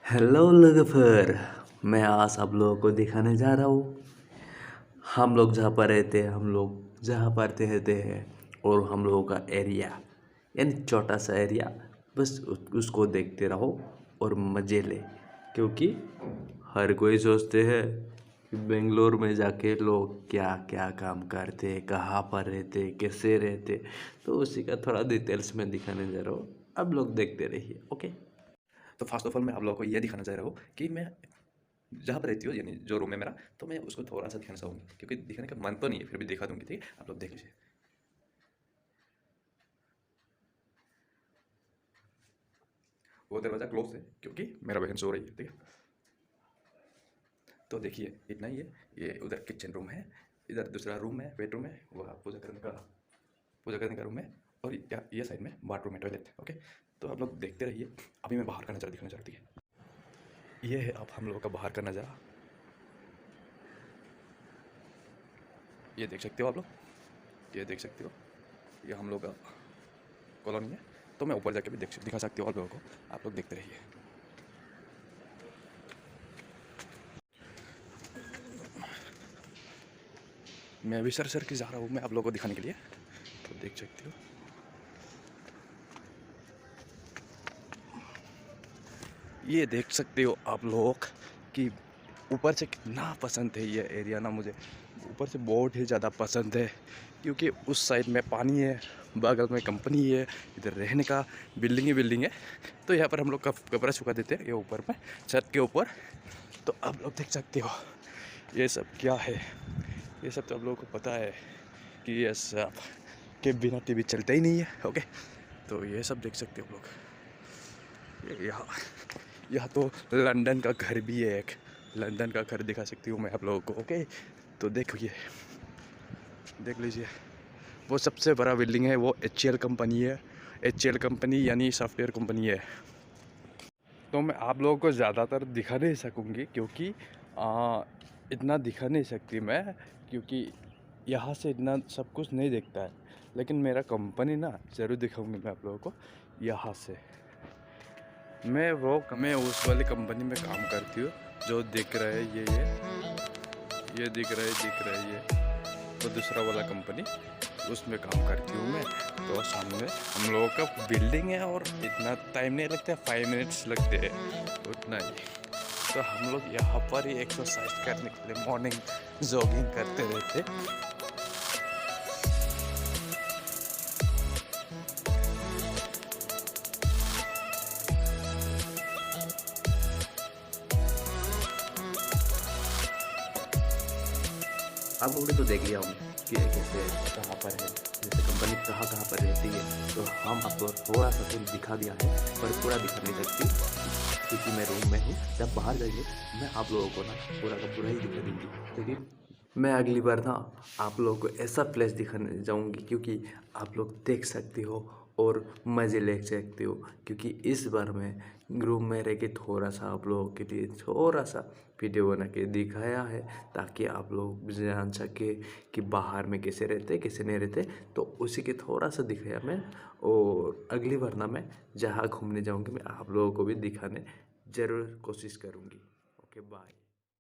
Hello लोगोफर, मैं आज आप लोगों को दिखाने जा रहा हूँ हम लोग जहाँ पर रहते हैं, हम लोग जहाँ पर रहते हैं और हम लोगों का एरिया यानी छोटा सा एरिया। बस उसको देखते रहो और मज़े ले, क्योंकि हर कोई सोचते हैं कि बेंगलोर में जाके लोग क्या क्या काम करते, कहाँ पर रहते, कैसे रहते। तो उसी का थोड़ा डिटेल्स में दिखाने जा रहा हूँ, अब लोग देखते रहिए। ओके, तो फर्स्ट ऑफ ऑल मैं आप लोगों को ये दिखाना चाह रहा हूँ कि मैं जहाँ पर रहती हूँ, यानी जो रूम है मेरा, तो मैं उसको थोड़ा सा दिखाना चाहूँगी, क्योंकि दिखाने का मन तो नहीं है, फिर भी दिखा दूँगी। ठीक है, आप लोग देख लीजिए। वो दरवाज़ा क्लोज है क्योंकि मेरा बहन सो रही है। ठीक है, तो देखिए इतना ही है। ये उधर किचन रूम है, इधर दूसरा रूम है, बेडरूम है, वह पूजा करने का रूम है, और ये साइड में बाथरूम है, टॉयलेट। ओके, तो आप लोग देखते रहिए। अभी मैं बाहर का नज़ारा दिखाना चाहती है। ये है अब हम लोगों का बाहर का नज़ारा, ये देख सकते हो आप लोग, ये देख सकते हो, ये हम लोग का कॉलोनी है। तो मैं ऊपर जाके भी दिखा सकती हूँ आप लोगों को, आप लोग देखते रहिए। मैं अभी सर की जा रहा हूँ मैं आप लोगों को दिखाने के लिए, तो देख सकते हो। ये देख सकते हो आप लोग कि ऊपर से कितना पसंद है ये एरिया ना, मुझे ऊपर से बहुत ही ज़्यादा पसंद है, क्योंकि उस साइड में पानी है, बगल में कंपनी है, इधर रहने का बिल्डिंग ही बिल्डिंग है। तो यहाँ पर हम लोग कपड़ा सुखा देते हैं, ये ऊपर में छत के ऊपर। तो आप लोग देख सकते हो ये सब क्या है, ये सब तो आप लोगों को पता है कि ये सब के बिना टीवी चलता ही नहीं है। ओके, तो ये सब देख सकते हो आप लोग। यहाँ तो लंदन का घर भी है, एक लंदन का घर दिखा सकती हूँ मैं आप लोगों को। ओके, तो देखिए, देख लीजिए, वो सबसे बड़ा बिल्डिंग है, वो HCL कंपनी है। HCL कंपनी यानी सॉफ्टवेयर कंपनी है। तो मैं आप लोगों को ज़्यादातर दिखा नहीं सकूँगी, क्योंकि इतना दिखा नहीं सकती मैं, क्योंकि यहाँ से इतना सब कुछ नहीं देखता है। लेकिन मेरा कंपनी ना ज़रूर दिखाऊंगी मैं आप लोगों को यहाँ से। मैं उस वाली कंपनी में काम करती हूँ, जो दिख रहा है ये दिख रहा है ये, तो दूसरा वाला कंपनी उसमें काम करती हूँ मैं। तो सामने हम लोगों का बिल्डिंग है, और इतना टाइम नहीं लगता, 5 मिनट्स लगते हैं, उतना ही। तो हम लोग यहाँ पर ही एक्सरसाइज करने के लिए मॉर्निंग जॉगिंग करते रहते। आप लोगों ने तो देख लिया होंगे कि कैसे कहाँ पर है, जैसे कंपनी कहाँ कहाँ पर रहती है। तो हम आपको थोड़ा सा कुछ दिखा दिया है, पर पूरा दिखा नहीं सकती, क्योंकि मैं रूम में हूँ। जब बाहर जाइए मैं आप लोगों को ना पूरा का पूरा ही दिखा दूँगी, क्योंकि मैं अगली बार ना आप लोगों को ऐसा प्लेस दिखाने जाऊँगी, क्योंकि आप लोग देख सकते हो और मज़े ले सकते हो। क्योंकि इस बार मैं रूम में रह के थोड़ा सा आप लोगों के लिए थोड़ा सा वीडियो बना के दिखाया है, ताकि आप लोग जान सके कि बाहर में कैसे रहते कैसे नहीं रहते। तो उसी के थोड़ा सा दिखाया मैं, और अगली बार ना मैं जहाँ घूमने जाऊँगी मैं आप लोगों को भी दिखाने ज़रूर कोशिश करूँगी। Okay, bye.